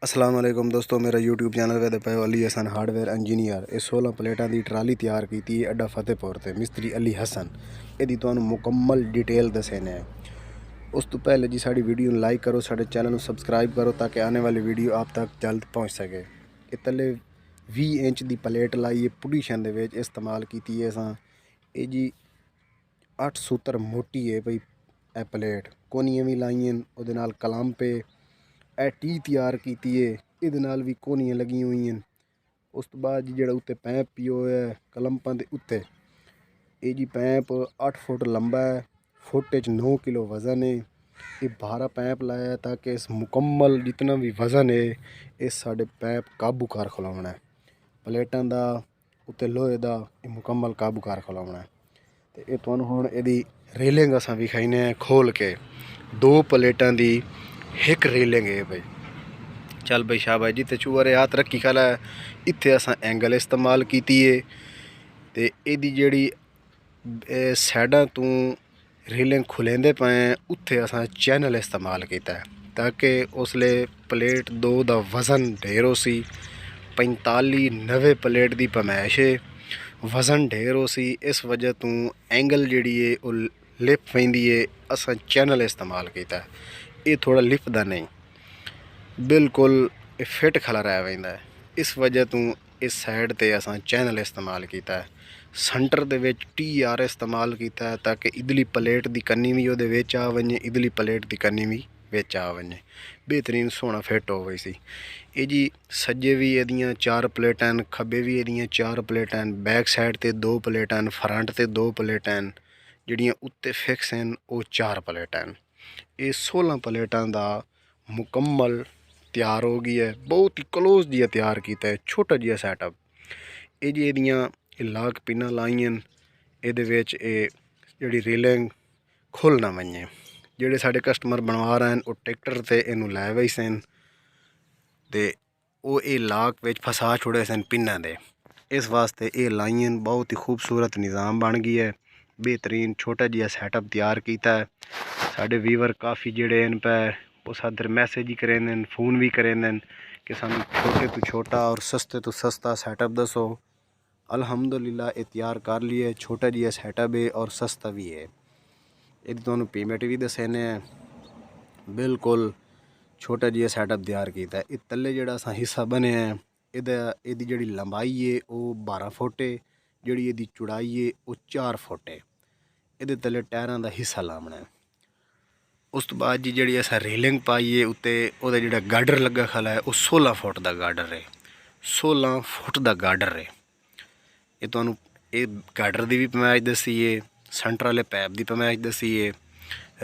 अस्सलाम वालेकुम दोस्तों, मेरा यूट्यूब चैनल वे पे अली हसन हार्डवेयर इंजीनियर। ये 16 प्लेटां दी ट्राली तैयार की अड्डा फतेहपुर ते मिस्त्री अली हसन। यदि तुहानू मुकम्मल डिटेल दसेने उस तो पहले जी साड़ी वीडियो लाइक करो, साढ़े चैनल को सबसक्राइब करो ताकि आने वाली वीडियो आप तक जल्द पहुँच सके। ये तले 20 इंच की प्लेट लाई पुडीशन दे विच इस्तेमाल की है असां। ये जी 8 सूत्र मोटी है भाई। ए प्लेट कोनियां भी लाइए उहदे नाल कलम पे ਇਹ ਟੀ ਤਿਆਰ ਕੀਤੀ ਏ, ਇਹਦੇ ਨਾਲ ਵੀ ਕੋਨੀਆਂ ਲੱਗੀਆਂ ਹੋਈਆਂ। ਉਸ ਤੋਂ ਬਾਅਦ ਜੀ ਜਿਹੜਾ ਉੱਤੇ ਪੈਂਪ ਪਿਆ ਹੋਇਆ ਕਲੰਪਾਂ ਦੇ ਉੱਤੇ, ਇਹ ਜੀ ਪੈਂਪ 8 ਫੁੱਟ ਲੰਬਾ ਹੈ, ਫੁੱਟ 'ਚ 9 ਕਿਲੋ ਵਜ਼ਨ ਹੈ। ਇਹ 12 ਪੈਂਪ ਲਾਇਆ ਤਾਂ ਕਿ ਇਸ ਮੁਕੰਮਲ ਜਿਤਨਾ ਵੀ ਵਜ਼ਨ ਹੈ ਇਹ ਸਾਡੇ ਪੈਂਪ ਕਾਬੂ ਕਰ ਖਲਾਉਣਾ ਹੈ। ਪਲੇਟਾਂ ਦਾ ਉੱਤੇ ਲੋਹੇ ਦਾ ਇਹ ਮੁਕੰਮਲ ਕਾਬੂ ਕਰ ਖਲਾਉਣਾ ਹੈ। ਤੇ ਇਹ ਤੁਹਾਨੂੰ ਹੁਣ ਇਹਦੀ ਰੇਲਿੰਗ ਅਸਾਂ ਵਿਖਾਈਨੇ ਆ ਖੋਲ ਕੇ। 2 प्लेटां ਦੀ एक रेलिंग है भाई। चल भाई शाबाश जी। तो चूहरे हाथ रखी खला इत्थे असां एंगल इस्तेमाल की है। तो यदी जी साइडा तो रेलिंग खुलेंदे पे उत्थे असां चैनल इस्तेमाल किया ताकि उसले प्लेट 2 का वज़न ढेर हो सी। 45-90 प्लेट की पमैश है, वज़न ढेर हो सी। इस वजह तो एंगल जी है वो लिप पैंदी है, असां चैनल इस्तेमाल किया। ये थोड़ा लिपदा नहीं, बिल्कुल फिट खला रह पैंदा है। इस वजह तो इस साइड ते असां चैनल इस्तेमाल किया है। सेंटर दे विच TR इस्तेमाल किया ताकि इधली प्लेट की कन्नी भी उहदे विच आ वञे, इधली प्लेट की कन्नी भी विच आ वञे, बेहतरीन सोहना फिट हो गई सी। ये जी सज्जे भी इहदियां 4 प्लेटां, खब्बे भी इहदियां 4 प्लेटां, बैक साइड ते 2 प्लेटां, फ्रंट ते 2 प्लेटां, जिहड़ियां उत्ते फिक्स हैं वो 4 प्लेटां। ये 16 प्लेटां दा मुकम्मल तैयार हो गई है। बहुत ही क्लोज जिहा तैयार किया है, छोटा जिहा सैटअप। ये जी एदियां लाक पिना लाइयां इहदे विच जिहड़ी रेलिंग खुल ना वञे। जिहड़े साडे कस्टमर बनवा रहे हैं वो ट्रैक्टर ते इहनूं लै वई सन ते वो ये लाक विच फसा छुड़े सन पिना दे। इस वास्ते ये लाइयां बहुत ही खूबसूरत निज़ाम बन गई है। बेहतरीन छोटा जिहा सैटअप तैयार किया है। साढ़े वीवर काफ़ी जोड़े इन पे वो सादर मैसेज ही करेंदे, फोन भी करेंदे कि सानू छोटे तो छोटा और सस्ते तो सस्ता सैटअप दसो। अल्हम्दुलिल्लाह ये तैयार कर लिए। छोटा जिहा सैटअप है और सस्ता भी है। यदि तुहानू पेमेंट भी दसेने बिल्कुल छोटा जिहा सैटअप तैयार किया। ये तले जिहड़ा असां हिस्सा बने इहदी जिहड़ी लंबाई है वो 12 फुट है, जिहड़ी इहदी चौड़ाई है वो 4 फुट है। इहदे तले टायरां दा हिस्सा लावना है। उस तो बाद जी जी अस रेलिंग पाई है उत्ते ओहदा जिहड़ा गार्डर लगा खला है वो 16 फुट का गार्डर है। 16 फुट का गार्डर है। ये तुहानू ये गार्डर की भी पमैच दसी है, सेंटर वाले पैप की पमैच दसी है,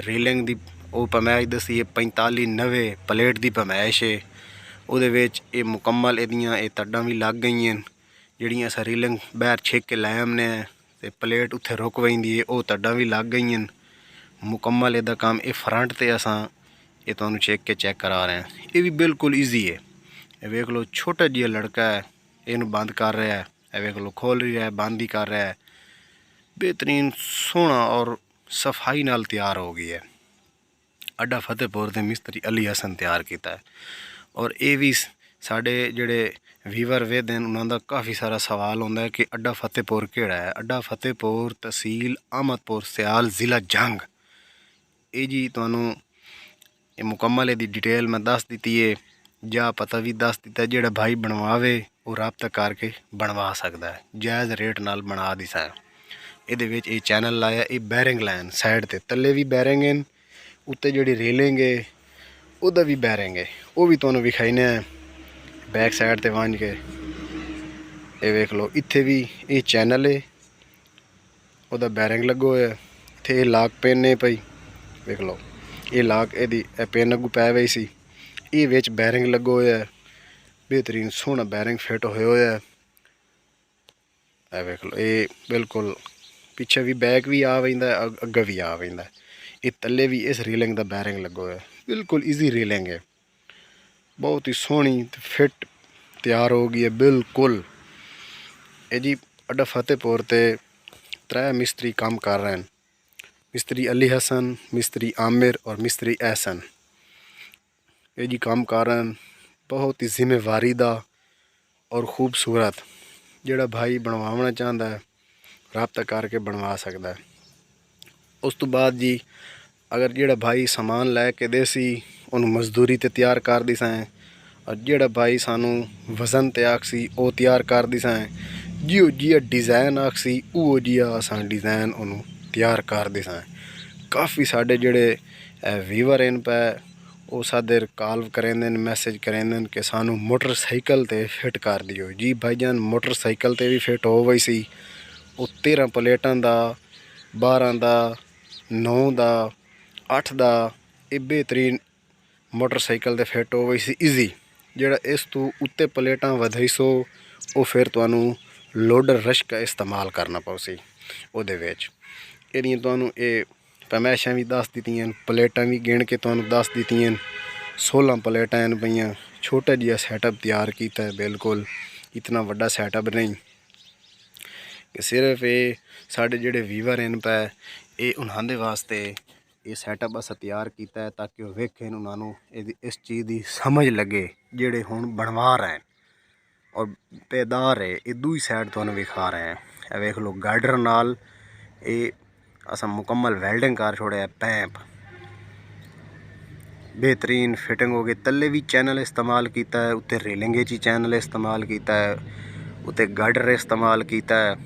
रेलिंग की वो पमैच दसी है। 45-90 प्लेट की पमैश है। उहदे विच ये मुकम्मल इहदियां ये तड्डां भी लग गई हैं जिहड़ियां अस रेलिंग बहर छिक के लै आने ते प्लेट उत्थे रुक पैंदी है, वो तड्डां भी लग गई हैं मुकम्मल। इहदा काम ये फ्रंट ते असां ये तुहानू चेक करा रहे हैं। ये भी बिल्कुल ईजी है। ये वेख लो छोटा जिहा लड़का है, इनू बंद कर रहा है। ये वेख लो खोल रहा है, बंद ही कर रहा है। बेहतरीन सोहना और सफाई नाल तैयार हो गई है। अड्डा फतेहपुर के मिस्त्री अली हसन तैयार किया है। और ये भी साढ़े जिहड़े वीवर वेद हैं उन्होंने काफ़ी सारा सवाल होंदा है कि अड्डा फतेहपुर केड़ा है। अड्डा फतेहपुर तहसील अहमदपुर सियाल ज़िला जंग। ये जी तुहानू ये मुकम्मल इहदी डिटेल मैं दस दी है, जा पता भी दस दिता। जिहड़ा भाई बनवावे वो रब्ता करके बनवा सकता है, जायज़ रेट नाल बना दी सा। इहदे विच ये चैनल लाया, ये बैरिंग लाइन साइड ते तले भी बैरिंग हैं, उत्ते जिहड़ी रेलिंग है उहदा भी बैरिंग है, वो भी तुहानू विखाईने बैक साइड ते वंज के। ये वेख लो इत्थे भी ये चैनल है, उहदा बैरिंग लगो है। इत्थे लाक पेन है पई, वेख लो ये लाक यदि पेन अगू पै गई सी। ये विच बैरिंग लगो है, बेहतरीन सोहना बैरिंग फिट होया होया है। वेख लो ये बिल्कुल पिछे भी बैक भी आ पैंदा है, अग्गे भी आ पैंदा है। ये तले भी इस रेलिंग का बैरिंग लगो है। बिल्कुल ईजी रेलिंग है, बहुत ही सोहनी फिट तैयार हो गई है बिल्कुल। ये जी अड्डा फतेहपुर ते 3 मिस्त्री काम कर रहे हैं, मिस्त्री अली हसन, मिस्त्री आमिर और मिस्त्री एहसन। ये जी काम कर रहे हैं। बहुत ही जिम्मेवारी दा और खूबसूरत। ਜਿਹੜਾ भाई बनवाना चाहता है रबता करके बनवा सकता है। उस तो बाद जी अगर ਜਿਹੜਾ भाई समान लैके देसी उन्होंने मजदूरी ते तैयार कर दी सैं और ਜਿਹੜਾ भाई सानू वजन ते आखसी वो तैयार कर दी सैं जियो जिया डिज़ाइन आखसी वो जिया असां डिज़ाइन उन्होंने तैयार कर दी सैं। काफ़ी साढ़े जेड़े व्यूवर इन पे वो सादे कॉल करेंदे मैसेज करेंदे कि सानू मोटरसाइकिल ते फिट कर दियो। जी भाईजान मोटरसाइकिल ते भी फिट हो गई सी। वो 13 प्लेटां दा 12 दा 9 दा 8 दा ये बेहतरीन मोटरसाइकिल ते फिट हो गई सी ईजी। जेड़ा इस तो उत्ते प्लेटां वधाई सो वो फिर तुहानू लोडर रश का इस्तेमाल करना पौसी ओहदे विच। एदियां तुहानू ये पैमाइशां भी दस दित्तियां प्लेटां भी गिण के तुहानू दस दित्तियां 16 प्लेटां हैं पईयां। छोटा जिहा सैटअप तैयार किया है बिल्कुल इतना वड्डा सैटअप नहीं कि सिर्फ ये साढ़े जेड़े व्यूवर हैं पे ये उन्होंने वास्ते ये सैटअप अस तैयार किया है ताकि वह वेखें उन्होंने इस चीज़ की समझ लगे जेड़े हुण बनवा रहे हैं और पैदार है। ये दूई साइड तुहानू विखा रहे हैं। वेख लो गार्डर नाल ये असा मुकम्मल वेल्डिंग कर छोड़े पैंप बेहतरीन फिटिंग हो गई। तले भी चैनल इस्तेमाल किया है उत्ते रेलिंग ही चैनल इस्तेमाल किया है उत्ते गार्डर इस्तेमाल किया है।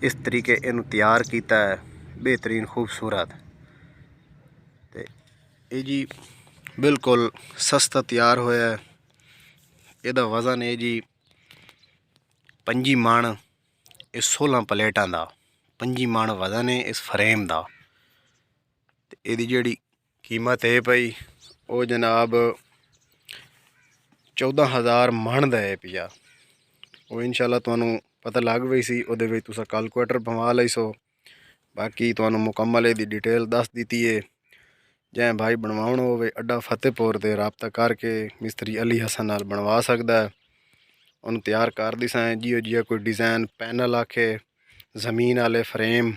इस तरीके इनू तैयार किया है बेहतरीन खूबसूरत। तो ये जी बिल्कुल सस्ता तैयार होया। ਇਹਦਾ वजन है जी 25 मण। ये 16 प्लेटां दा 25 मण वजन है इस फ्रेम दा। ते इहदी जेहड़ी कीमत है भाई वो जनाब 14,000 मण दा है पिया। वो इंशाल्लाह तुहानू पता लग गई सी उहदे विच तुसां कैलकुलेटर पवा लई सो। बाकी तुहानू मुकम्मल इहदी डिटेल दस दी है। जै भाई बनवाना होवे अड्डा फतेहपुर ते रबता करके मिस्त्री अली हसन नाल बनवा सकदा है। उन्होंने तैयार कर दी सैं जियो जिया कोई डिज़ाइन पैनल आखे जमीन वाले फ्रेम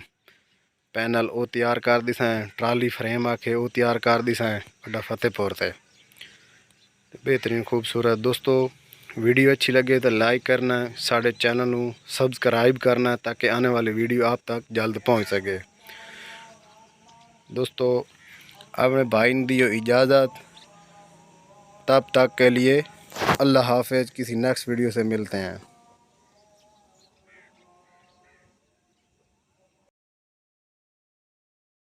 पैनल वो तैयार कर दी सैं ट्राली फ्रेम आखे वो तैयार कर दी सैं अड्डा फतेहपुर ते बेहतरीन खूबसूरत। दोस्तों वीडियो अच्छी लगे तो लाइक करना साढ़े चैनल नू सब्सक्राइब करना ताकि आने वाली वीडियो आप तक जल्द पहुँच सके। दोस्तों अपने भाई ने दियो इजाज़त तब तक के लिए अल्लाह हाफिज़। किसी नेक्स्ट वीडियो से मिलते हैं।